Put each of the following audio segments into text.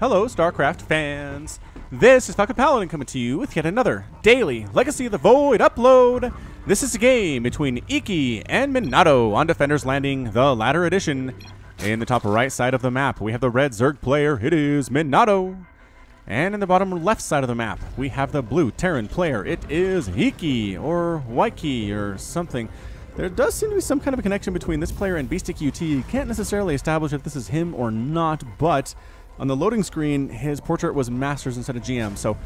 Hello, StarCraft fans. This is Falcon Paladin coming to you with yet another daily Legacy of the Void upload. This is a game between Beastyqt and Minato on Defender's Landing, the latter edition. In the top right side of the map, we have the red Zerg player. It is Minato. And in the bottom left side of the map, we have the blue Terran player. It is Beastyqt or Beastyqt or something. There does seem to be some kind of a connection between this player and Beastyqt. You can't necessarily establish if this is him or not, but on the loading screen, his portrait was Masters instead of GM, so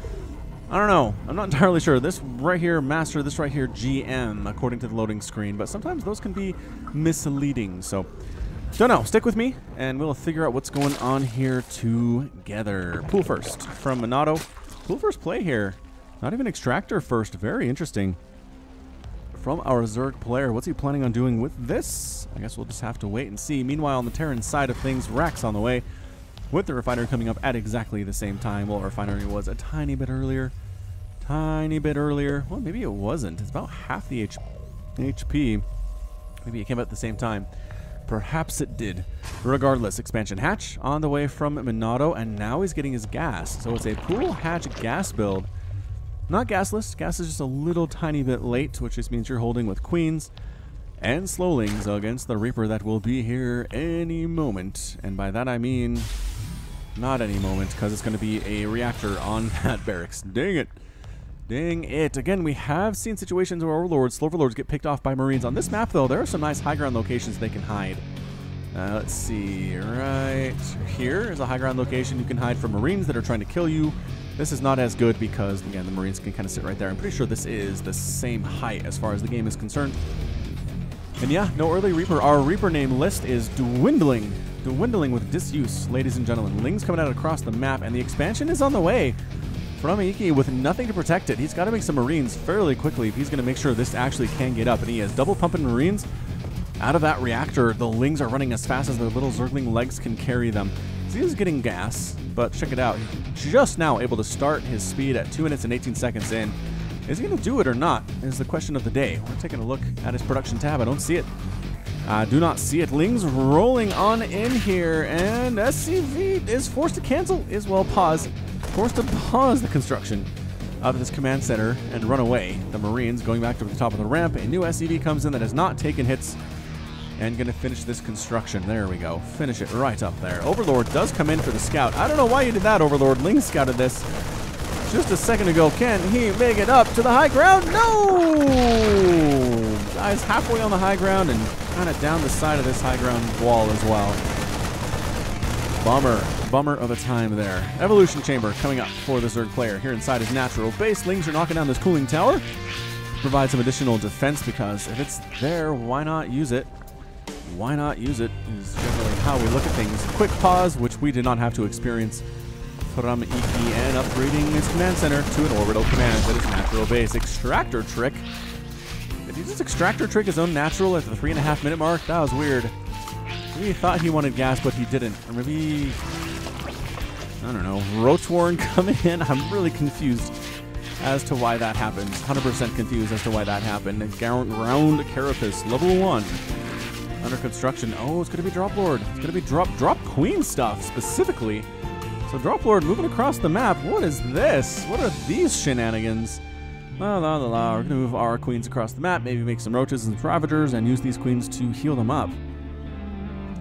I don't know. I'm not entirely sure. This right here, Master, this right here, GM, according to the loading screen, but sometimes those can be misleading, so don't know. Stick with me, and we'll figure out what's going on here together. Pool first from Minato. Pool first play here. Not even Extractor first. Very interesting. From our Zerg player, what's he planning on doing with this? I guess we'll just have to wait and see. Meanwhile, on the Terran side of things, Rack's on the way, with the refinery coming up at exactly the same time. Well, refinery was a tiny bit earlier. Well, maybe it wasn't. It's about half the HP. Maybe it came out at the same time. Perhaps it did. Regardless, expansion hatch on the way from Minato, and now he's getting his gas. So it's a pool hatch gas build. Not gasless. Gas is just a little tiny bit late, which just means you're holding with queens and slowlings against the Reaper that will be here any moment. And by that I mean not any moment, because it's going to be a reactor on that barracks. Dang it. Dang it. Again, we have seen situations where Overlords get picked off by Marines. On this map, though, there are some nice high ground locations they can hide. Let's see. Right here is a high ground location you can hide from Marines that are trying to kill you. This is not as good because, again, the Marines can kind of sit right there. I'm pretty sure this is the same height as far as the game is concerned. And yeah, no early Reaper. Our Reaper name list is dwindling with disuse, ladies and gentlemen. Lings coming out across the map, and the expansion is on the way from Beastyqt with nothing to protect it. He's got to make some Marines fairly quickly if he's going to make sure this actually can get up. And he has double pumping Marines out of that reactor. The Lings are running as fast as their little Zergling legs can carry them. So he's getting gas, but check it out. He's just now able to start his speed at 2 minutes and 18 seconds in. Is he going to do it or not is the question of the day. We're taking a look at his production tab. I don't see it. I do not see it. Lings rolling on in here, and SCV is forced to cancel, forced to pause the construction of this command center and run away. The Marines going back to the top of the ramp. A new SCV comes in that has not taken hits and going to finish this construction. There we go. Finish it right up there. Overlord does come in for the scout. I don't know why you did that, Overlord. Lings scouted this just a second ago. Can he make it up to the high ground? No! Guy's halfway on the high ground and kind of down the side of this high ground wall as well. Bummer of a time there. Evolution chamber coming up for the Zerg player here inside his natural base. Lings are knocking down this cooling tower. Provide some additional defense because if it's there, why not use it? Why not use it is generally how we look at things. Quick pause, which we did not have to experience from Beastyqt, and upgrading his command center to an orbital command at his natural base. Extractor trick. Did he just Extractor trick his own natural at the 3.5 minute mark? That was weird. Maybe he thought he wanted gas, but he didn't. Or maybe, I don't know, Roachwarren coming in? I'm really confused as to why that happened. 100% confused as to why that happened. Ground Carapace, level 1. Under construction. Oh, it's going to be Drop Lord. It's going to be Drop Queen stuff, specifically. So Drop Lord moving across the map. What is this? What are these shenanigans? We're going to move our queens across the map, maybe make some roaches and ravagers, and use these queens to heal them up.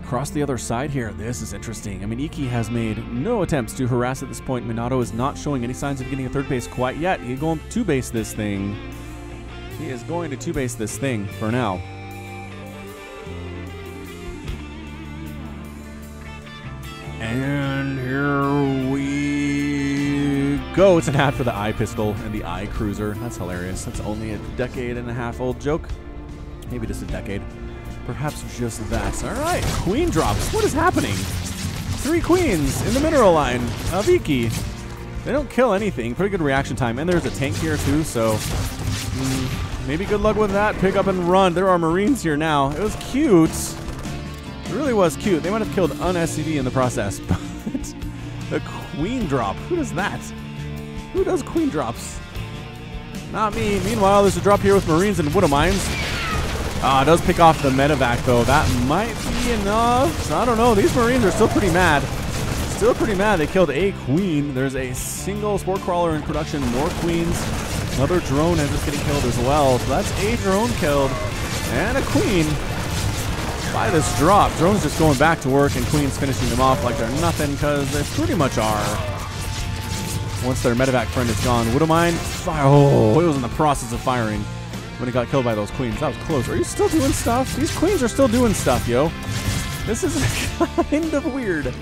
Across the other side here, this is interesting. I mean, Beastyqt has made no attempts to harass at this point. Minato is not showing any signs of getting a third base quite yet. He's going to two-base this thing. He is going to two-base this thing for now. And here we go. It's an ad for the eye pistol and the eye cruiser. That's hilarious. That's only a decade-and-a-half old joke. Maybe just a decade. Perhaps just that. All right, queen drops. What is happening? 3 queens in the mineral line of Beastyqt. They don't kill anything. Pretty good reaction time. And there's a tank here too, so maybe good luck with that. Pick up and run. There are Marines here now. It was cute. It really was cute. They might have killed an SCV in the process, but the queen drop. Who does that? Who does queen drops? Not me. Meanwhile, there's a drop here with Marines and Widow Mines. It does pick off the medevac, though. That might be enough. I don't know. These Marines are still pretty mad. still pretty mad. They killed a queen. There's a single spore crawler in production. More queens. Another drone ends up getting killed as well. So that's a drone killed and a queen by this drop. Drones just going back to work and queens finishing them off like they're nothing, because they pretty much are. Once their medevac friend is gone, Widowmine fire. Oh, it was in the process of firing when it got killed by those queens. That was close. Are you still doing stuff? These queens are still doing stuff, yo. This is kind of weird.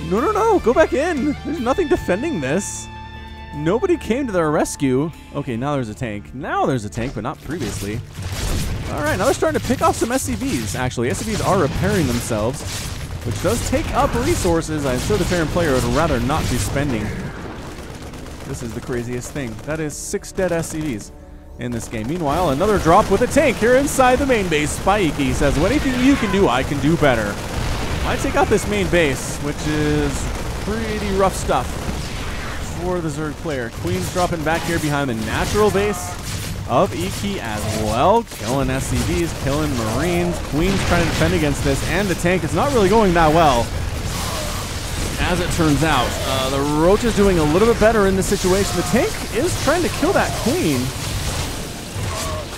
No. Go back in. There's nothing defending this. Nobody came to their rescue. Okay, now there's a tank. Now there's a tank, but not previously. All right, now they're starting to pick off some SCVs, actually. SCVs are repairing themselves, which does take up resources I'm sure the Terran player would rather not be spending. This is the craziest thing. That is 6 dead SCVs in this game. Meanwhile, another drop with a tank here inside the main base. Beastyqt says, well, anything you can do, I can do better. I take out this main base, which is pretty rough stuff for the Zerg player. Queen's dropping back here behind the natural base of Beastyqt as well. Killing SCVs, killing Marines. Queen's trying to defend against this, and the tank is not really going that well, as it turns out. The Roach is doing a little bit better in this situation. The tank is trying to kill that Queen,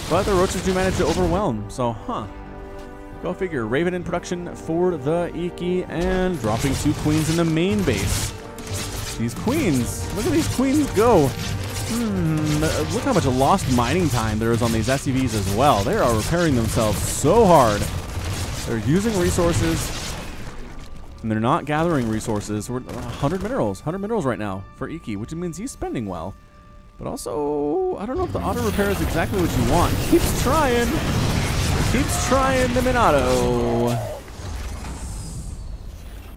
but the Roaches do manage to overwhelm. So, go figure. Raven in production for the Beastyqt and dropping 2 queens in the main base. These queens, look at these queens go. Look how much lost mining time there is on these SCVs as well. They are repairing themselves so hard. They're using resources, and they're not gathering resources. We're 100 minerals right now for Beastyqt, which means he's spending well. But also, I don't know if the auto repair is exactly what you want. Keeps trying the Minato.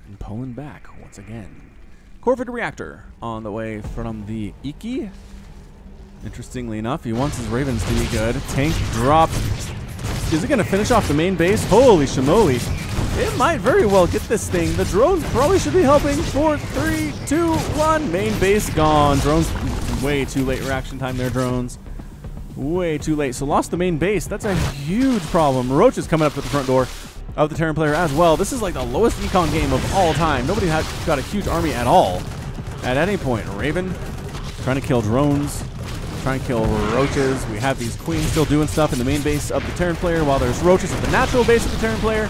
And pulling back once again. Corvid reactor on the way from the Beastyqt. Interestingly enough, he wants his Ravens to be good. Tank drop. Is it going to finish off the main base? Holy shamoly. It might very well get this thing. The drones probably should be helping. 4, 3, 2, 1. Main base gone. Drones, way too late reaction time there, drones. Way too late. So lost the main base. That's a huge problem. Roach is coming up to the front door of the Terran player as well. This is like the lowest econ game of all time. Nobody had got a huge army at all at any point. Raven trying to kill drones, trying to kill Roaches. We have these queens still doing stuff in the main base of the Terran player, while there's Roaches at the natural base of the Terran player.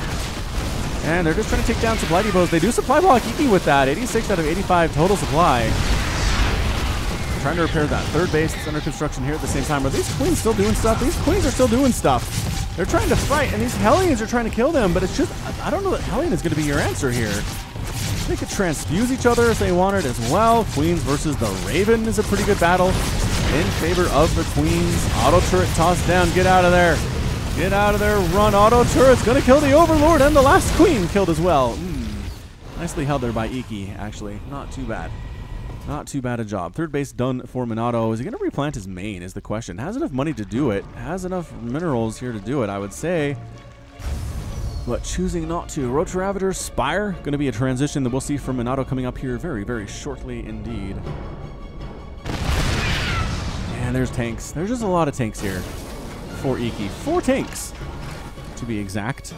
And they're just trying to take down supply depots. They do supply block Beastyqt with that. 86 out of 85 total supply. Trying to repair that third base that's under construction here at the same time. Are these queens still doing stuff? These queens are still doing stuff. They're trying to fight, and these Hellions are trying to kill them, but it's just, I don't know that Hellion is going to be your answer here. They could transfuse each other if they wanted as well. Queens versus the Raven is a pretty good battle in favor of the Queens. Auto turret tossed down. Get out of there. Get out of there. Run. Auto turret's going to kill the Overlord, and the last Queen killed as well. Nicely held there by Beastyqt, actually. Not too bad. Not too bad a job. Third base done for Minato. Is he going to replant his main is the question. Has enough money to do it. Has enough minerals here to do it, I would say. But choosing not to. Roach Ravager, Spire. Going to be a transition that we'll see from Minato coming up here very, very shortly indeed. And there's tanks. There's just a lot of tanks here for Beastyqt. 4 tanks, to be exact.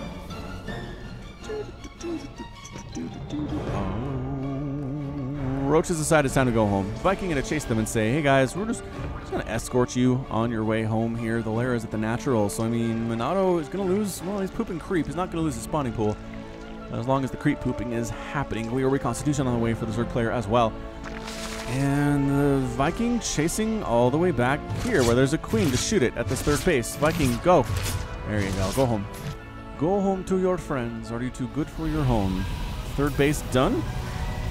Roaches decide it's time to go home. Viking going to chase them and say, hey guys, we're just going to escort you on your way home here. The lair is at the natural. So, I mean, Minato is going to lose, well, he's pooping creep. He's not going to lose his spawning pool as long as the creep pooping is happening. We are reconstitution on the way for the Zerg player as well. And the Viking chasing all the way back here where there's a queen to shoot it at this third base. Viking, go. There you go. Go home. Go home to your friends. Are you too good for your home? Third base done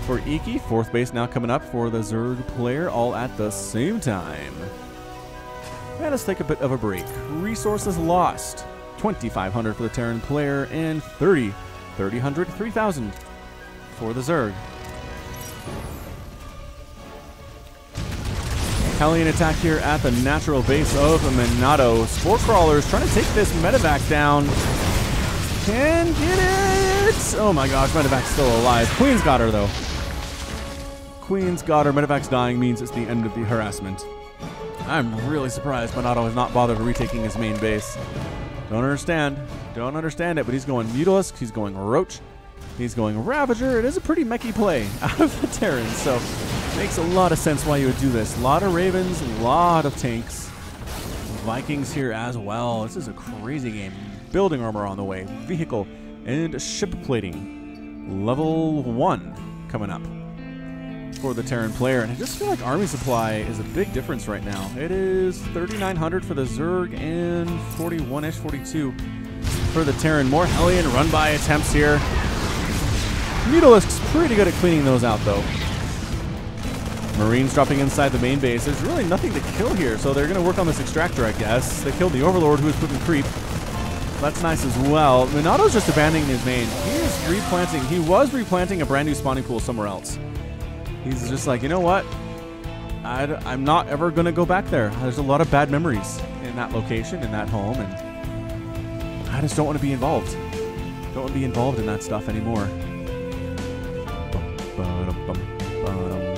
for Beastyqt. Fourth base now coming up for the Zerg player, all at the same time. And let's take a bit of a break. Resources lost. 2,500 for the Terran player and 3,000 for the Zerg. Hellion attack here at the natural base of Minato. Spore Crawlers trying to take this medevac down. Can get it! Oh my gosh, medevac's still alive. Queen's got her though. Queen's got her. Medevac's dying means it's the end of the harassment. I'm really surprised Minato has not bothered retaking his main base. Don't understand. Don't understand it, but he's going Mutalisk. He's going Roach. He's going Ravager. It is a pretty mechy play out of the Terran, so makes a lot of sense why you would do this. A lot of Ravens, a lot of tanks. Vikings here as well. This is a crazy game. Building armor on the way. Vehicle and ship plating. Level 1 coming up for the Terran player. And I just feel like army supply is a big difference right now. It is 3,900 for the Zerg and 41-ish, 42 for the Terran. More Hellion run-by attempts here. Mutalisk's pretty good at cleaning those out, though. Marines dropping inside the main base. There's really nothing to kill here, so they're going to work on this extractor, I guess. They killed the Overlord, who was putting creep. That's nice as well. Minato's just abandoning his main. He is replanting. He was replanting a brand new spawning pool somewhere else. He's just like, you know what? I'm not ever going to go back there. There's a lot of bad memories in that location, in that home, and I just don't want to be involved. Don't want to be involved in that stuff anymore.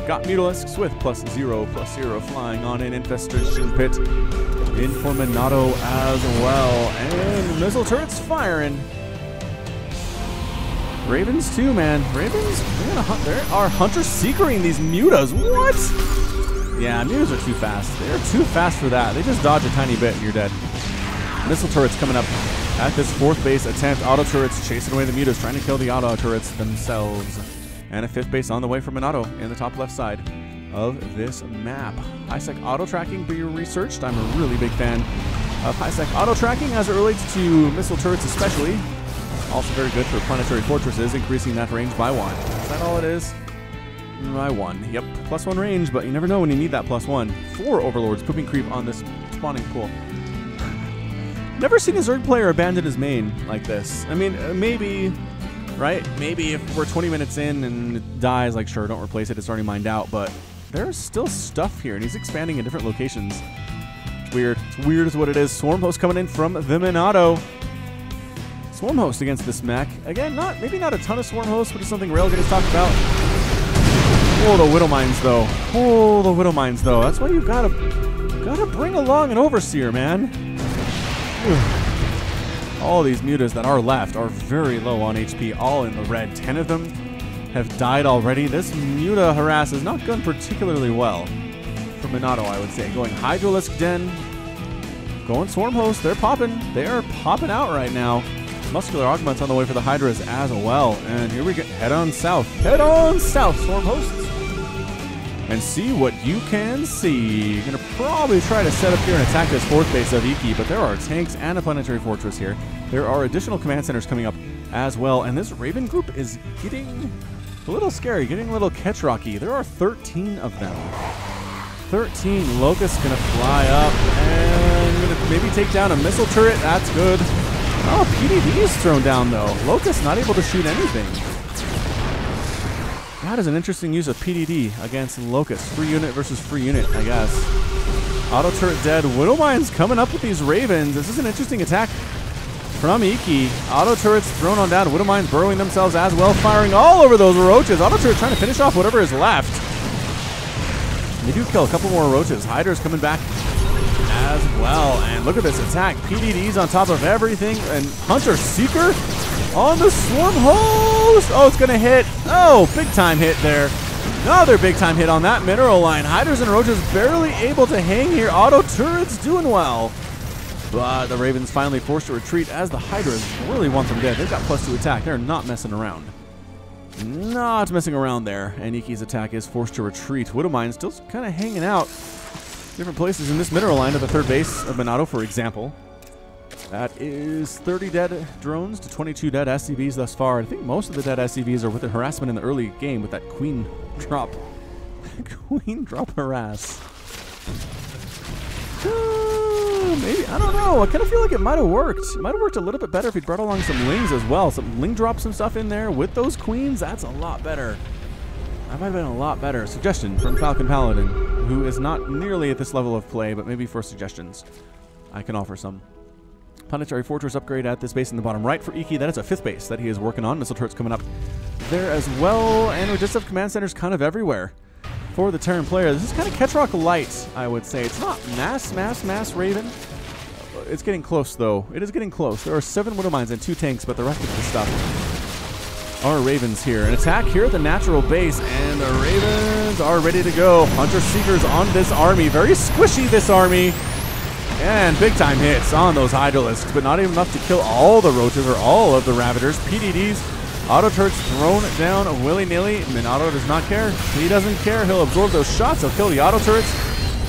Got Mutalisks with +0/+0 flying on an infestation pit. In for Minato as well. And missile turrets firing. Ravens too, man. Ravens, there are hunters seekering these mutas. What? Yeah, mutas are too fast. They're too fast for that. They just dodge a tiny bit and you're dead. Missile turrets coming up at this 4th base attempt. Auto turrets chasing away the mutas, trying to kill the auto turrets themselves. And a 5th base on the way from Minato in the top left side of this map. High-sec auto tracking be researched. I'm a really big fan of high-sec auto tracking as it relates to missile turrets especially. Also very good for planetary fortresses, increasing that range by 1. Is that all it is? By 1. Yep, +1 range, but you never know when you need that +1. 4 Overlords pooping creep on this spawning pool. Never seen a Zerg player abandon his main like this. I mean, maybe... right? Maybe if we're 20 minutes in and it dies, like, sure, don't replace it. It's already mined out. But there's still stuff here, and he's expanding in different locations. It's weird. It's weird is what it is. Swarm Host coming in from the Minato. Swarm Host against this mech. Again, maybe not a ton of Swarm Hosts, but it's something Railgun has talked about. Oh, the Widow Mines, though. Oh, the Widow Mines, though. That's why you gotta bring along an Overseer, man. All these mutas that are left are very low on HP, all in the red. 10 of them have died already. This muta harass has not gone particularly well for Minato, I would say. Going Hydralisk Den, going Swarm Host. They're popping. They are popping out right now. Muscular Augments on the way for the Hydras as well. And here we go. Head on south. Head on south, Swarm Hosts. And see what you can see. You're going to probably try to set up here and attack this 4th base of Iki, but there are tanks and a planetary fortress here. There are additional command centers coming up as well, and this Raven group is getting a little scary, getting a little catch-rocky. There are 13 of them. 13. Locust going to fly up and going to maybe take down a missile turret. That's good. Oh, PDD is thrown down, though. Locust not able to shoot anything. That is an interesting use of PDD against Locust. Free unit versus free unit, I guess. Auto turret dead. Widow Mines coming up with these Ravens. This is an interesting attack from Iki. Auto turrets thrown on down. Widow Mines burrowing themselves as well, firing all over those roaches. Auto turret trying to finish off whatever is left. They do kill a couple more roaches. Hydra's coming back as well. And look at this attack. PDD's on top of everything. And Hunter Seeker on the Swarm Host. Oh, it's going to hit. Oh, big time hit there. Another big time hit on that mineral line. Hydras and Roaches barely able to hang here. Auto turrets doing well. But the Ravens finally forced to retreat as the Hydras really want them dead. They've got +2 attack. They're not messing around. Not messing around there. And Iki's attack is forced to retreat. Widow Mine still kind of hanging out. Different places in this mineral line at the 3rd base of Minato, for example. That is 30 dead drones to 22 dead SCVs thus far. I think most of the dead SCVs are with the harassment in the early game with that queen drop. Queen drop harass. Maybe, I don't know. I kind of feel like it might have worked. It might have worked a little bit better if he'd brought along some lings as well. Some ling drop some stuff in there with those queens. That's a lot better. That might have been a lot better. Suggestion from Falcon Paladin, who is not nearly at this level of play, but maybe for suggestions, I can offer some. Planetary Fortress upgrade at this base in the bottom right for Iki. That is a 5th base that he is working on. Missile turrets coming up there as well. And we just have command centers kind of everywhere for the Terran player. This is kind of Ketrock light, I would say. It's not mass Raven. It's getting close, though. It is getting close. There are 7 Widow Mines and 2 tanks, but the rest of the stuff our Ravens here. An attack here at the natural base, and the Ravens are ready to go. Hunter Seekers on this army. Very squishy, this army. And big time hits on those Hydralisks, but not even enough to kill all the Roaches or all of the Ravagers. PDDs, auto turrets thrown down willy-nilly. Minato does not care. He doesn't care. He'll absorb those shots. He'll kill the auto turrets.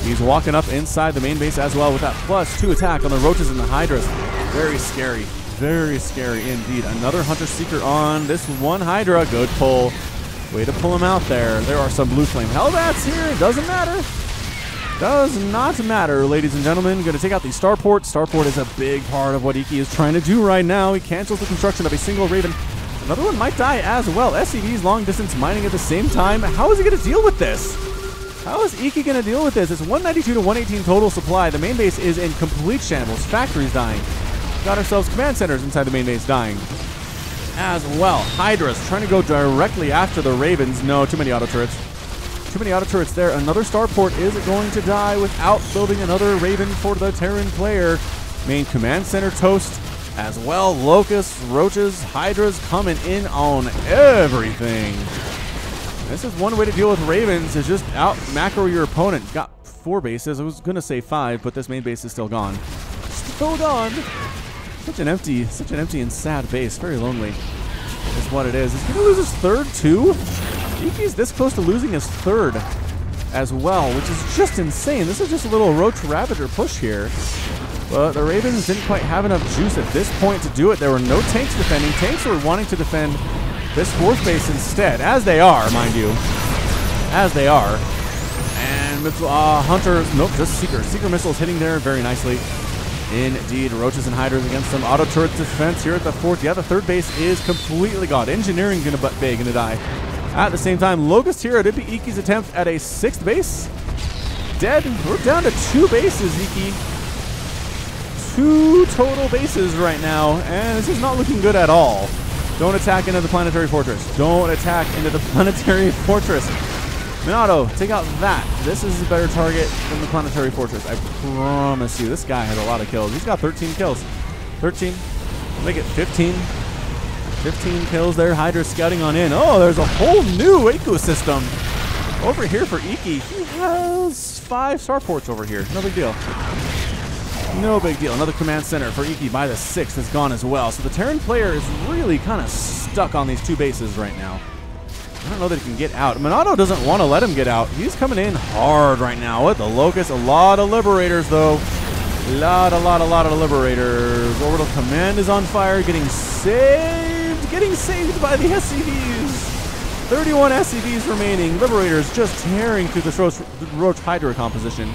He's walking up inside the main base as well with that +2 attack on the Roaches and the Hydras. Very scary. Very scary indeed. Another Hunter Seeker on this one Hydra. Good pull. Way to pull him out there. There are some Blue Flame Hellbats here. It doesn't matter. Does not matter, ladies and gentlemen. Going to take out the Starport. Starport is a big part of what Iki is trying to do right now. He cancels the construction of a single Raven. Another one might die as well. SCV's long distance mining at the same time. How is he going to deal with this? How is Iki going to deal with this? It's 192 to 118 total supply. The main base is in complete shambles. Factories dying. Got ourselves command centers inside the main base dying as well. Hydras trying to go directly after the Ravens. No, too many auto turrets. Too many auto turrets there. Another Starport is going to die without building another Raven for the Terran player. Main command center toast as well. Locusts, Roaches, Hydras coming in on everything. This is one way to deal with Ravens, is just out macro your opponent. Got 4 bases. I was going to say 5, but this main base is still gone. Still gone. Such an empty and sad base. Very lonely is what it is. He's going to lose his 3rd too? Iki's this close to losing his 3rd as well, which is just insane. This is just a little Roach Ravager push here. But the Ravens didn't quite have enough juice at this point to do it. There were no tanks defending. Tanks were wanting to defend this 4th base instead, as they are, mind you. As they are. And Hunters, nope, just Seeker. Seeker missiles hitting there very nicely. Indeed, Roaches and Hydras against some auto turret defense here at the 4th. Yeah, the 3rd base is completely gone. Engineering gonna die. At the same time, Locust here. It'd be Iki's attempt at a 6th base. Dead. We're down to 2 bases, Iki. 2 total bases right now, and this is not looking good at all. Don't attack into the planetary fortress. Don't attack into the planetary fortress. Minato, take out that. This is a better target than the planetary fortress. I promise you. This guy has a lot of kills. He's got 13 kills. 13. Make it 15. 15 kills there. Hydra scouting on in. Oh, there's a whole new ecosystem over here for Iki. He has 5 starports over here. No big deal. No big deal. Another command center for Iki by the 6th is gone as well. So the Terran player is really kind of stuck on these 2 bases right now. I don't know that he can get out. Minato doesn't want to let him get out. He's coming in hard right now with the Locust. A lot of Liberators, though. A lot of Liberators. Orbital Command is on fire, getting saved. Getting saved by the SCVs. 31 SCVs remaining. Liberators just tearing through the Roach Hydra composition.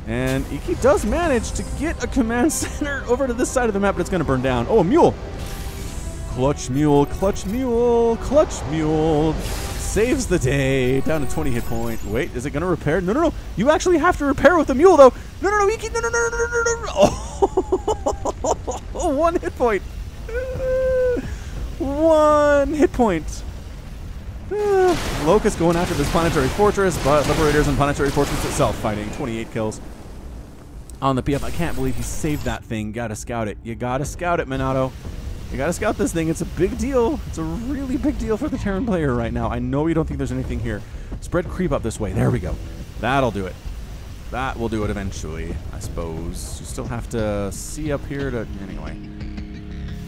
And Iki does manage to get a command center over to this side of the map, but it's going to burn down. Oh, a mule. Clutch mule, clutch mule, clutch mule. Saves the day. Down to 20 hit point. Wait, is it going to repair? No, no, no. You actually have to repair with the mule, though. No, no, no, Iki. No, no, no, no, no, no, no. Oh, 1 hit point. 1 hit point. Locust going after this planetary fortress, but Liberators and planetary fortress itself fighting. 28 kills on the PF. I can't believe he saved that thing. Gotta scout it. You gotta scout it, Minato. You gotta scout this thing. It's a big deal. It's a really big deal for the Terran player right now. I know you don't think there's anything here. Spread creep up this way. There we go. That'll do it. That will do it eventually, I suppose. You still have to see up here to... Anyway.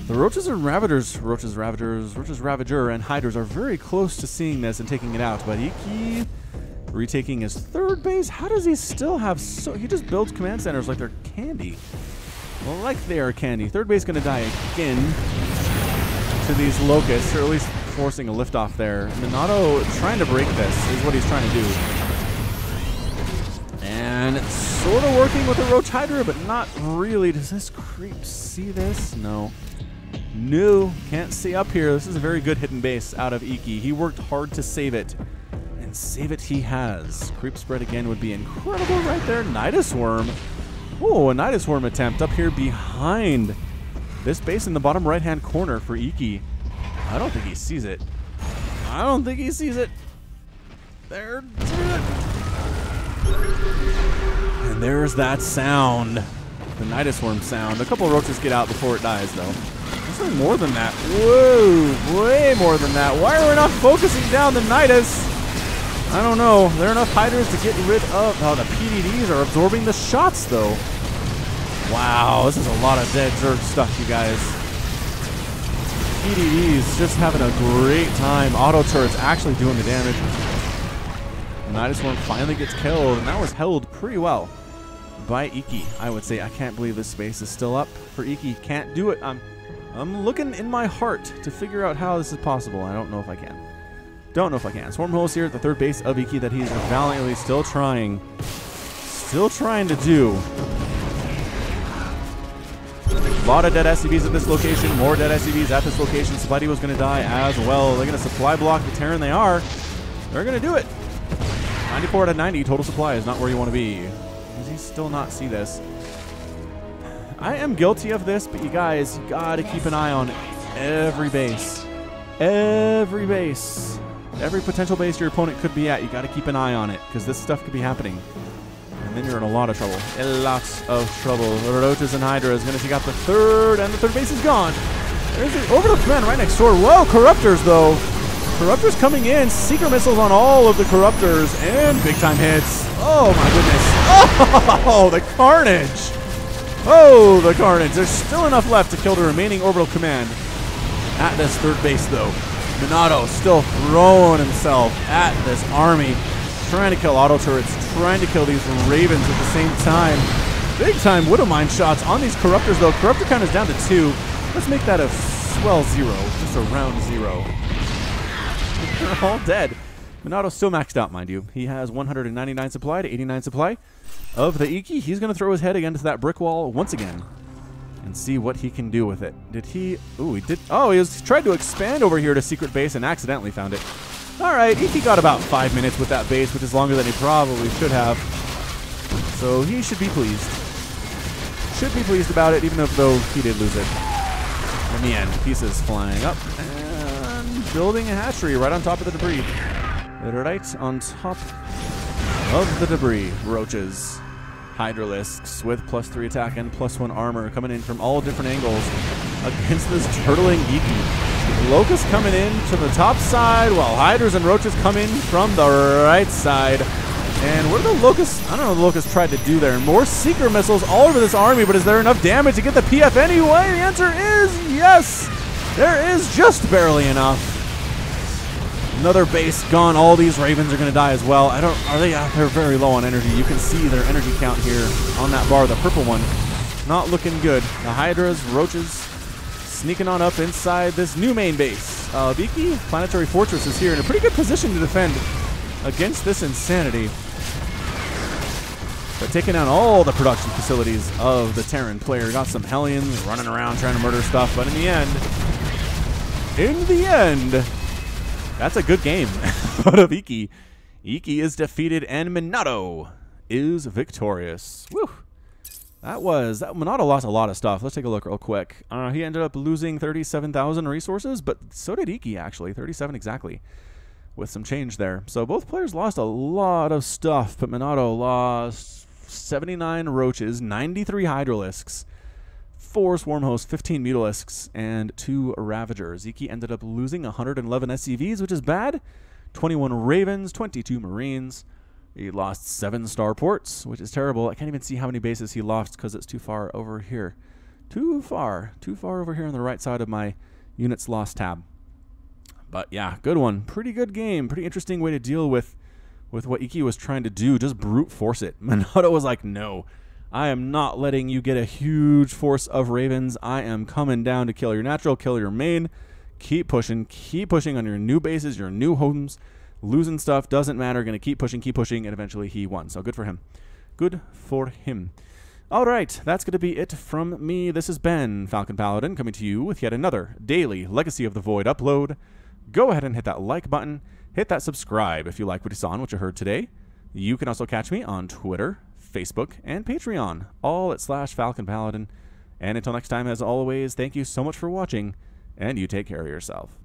The Roaches and Ravagers, Roaches, Ravager, and Hydras are very close to seeing this and taking it out. But Iki retaking his 3rd base. How does he still have so... He just builds command centers like they're candy. Well, like they are candy. 3rd base going to die again to these Locusts, or at least forcing a liftoff there. Minato trying to break this is what he's trying to do. And it's sort of working with the Roach Hydra, but not really. Does this creep see this? No. No, can't see up here. This is a very good hidden base out of Iki. He worked hard to save it, and save it he has. Creep spread again would be incredible right there. Nidus Worm. Oh, a Nidus Worm attempt up here behind this base in the bottom right-hand corner for Iki. I don't think he sees it. I don't think he sees it. There. And there's that sound. The Nidus Worm sound. A couple of Roaches get out before it dies, though. Just Actually, more than that. Whoa, way more than that. Why are we not focusing down the Nidus? I don't know. There are enough Hydras to get rid of... Oh, the PDDs are absorbing the shots, though. Wow, this is a lot of dead Zerg stuff, you guys. PDDs just having a great time. Auto turrets actually doing the damage. Nidus one finally gets killed, and that was held pretty well by Iki. I would say I can't believe this space is still up for Iki. Can't do it. I'm looking in my heart to figure out how this is possible. I don't know if I can. Don't know if I can. Swarm holes here at the third base of Iki that he's valiantly still trying to do. A lot of dead SCVs at this location. More dead SCVs at this location. Supply Depot was going to die as well. They're going to supply block the Terran. They are. They're going to do it. 94 out of 90 total supply is not where you want to be. Does he still not see this? I am guilty of this, but you guys, you got to keep an eye on every base. Every base. Every potential base your opponent could be at, you got to keep an eye on it, because this stuff could be happening. And then you're in a lot of trouble. A lot of trouble. Roaches and Hydra is going to take out the third, and the third base is gone. There's the Orbital Command right next door. Whoa, Corruptors, though. Corruptors coming in. Secret missiles on all of the Corruptors, and big-time hits. Oh, my goodness. Oh, the carnage. Oh, the carnage. There's still enough left to kill the remaining Orbital Command at this third base, though. Minato still throwing himself at this army, trying to kill auto turrets, trying to kill these Ravens at the same time. Big time Widowmine shots on these Corruptors, though. Corruptor count is down to 2. Let's make that a swell 0, just a round 0. They're all dead. Minato's still maxed out, mind you. He has 199 supply to 89 supply of the Iki. He's going to throw his head against that brick wall once again and see what he can do with it. Did he... Ooh, he did... Oh, he tried to expand over here to secret base and accidentally found it. All right, Iki got about 5 minutes with that base, which is longer than he probably should have. So he should be pleased. Should be pleased about it, even though he did lose it. In the end, pieces flying up and building a hatchery right on top of the debris. Right on top of the debris. Roaches. Hydralisks with +3 attack and +1 armor coming in from all different angles against this turtling Iki. Locusts coming in to the top side while Hydras and Roaches come in from the right side. And what are the Locusts? I don't know what the Locusts tried to do there. More Seeker missiles all over this army, but is there enough damage to get the PF anyway? The answer is yes. There is just barely enough. Another base gone. All these Ravens are going to die as well. They're very low on energy. You can see their energy count here on that bar, the purple one. Not looking good. The Hydras, Roaches, sneaking on up inside this new main base. Iki, Planetary Fortress, is here in a pretty good position to defend against this insanity. But taking down all the production facilities of the Terran player. Got some Hellions running around trying to murder stuff, but in the end, that's a good game out of Iki. Iki is defeated and Minato is victorious. Woo! Minato lost a lot of stuff. Let's take a look real quick. He ended up losing 37,000 resources, but so did Iki actually, 37 exactly, with some change there. So both players lost a lot of stuff, but Minato lost 79 Roaches, 93 Hydralisks, 4 Swarm Hosts, 15 Mutalisks, and 2 Ravagers. Iki ended up losing 111 SCVs, which is bad, 21 Ravens, 22 Marines. He lost 7 starports, which is terrible. I can't even see how many bases he lost because it's too far over here. Too far over here on the right side of my units lost tab. But yeah, good one. Pretty good game. Pretty interesting way to deal with what Iki was trying to do. Just brute force it. Minato was like, no. I am not letting you get a huge force of Ravens. I am coming down to kill your natural, kill your main. Keep pushing on your new bases, your new homes. Losing stuff doesn't matter. Going to keep pushing, and eventually he won. So good for him. Good for him. All right, that's going to be it from me. This has been Falcon Paladin coming to you with yet another daily Legacy of the Void upload. Go ahead and hit that like button. Hit that subscribe if you like what you saw and what you heard today. You can also catch me on Twitter, Facebook, and Patreon, all at /Falcon Paladin. And until next time, as always, thank you so much for watching, and you take care of yourself.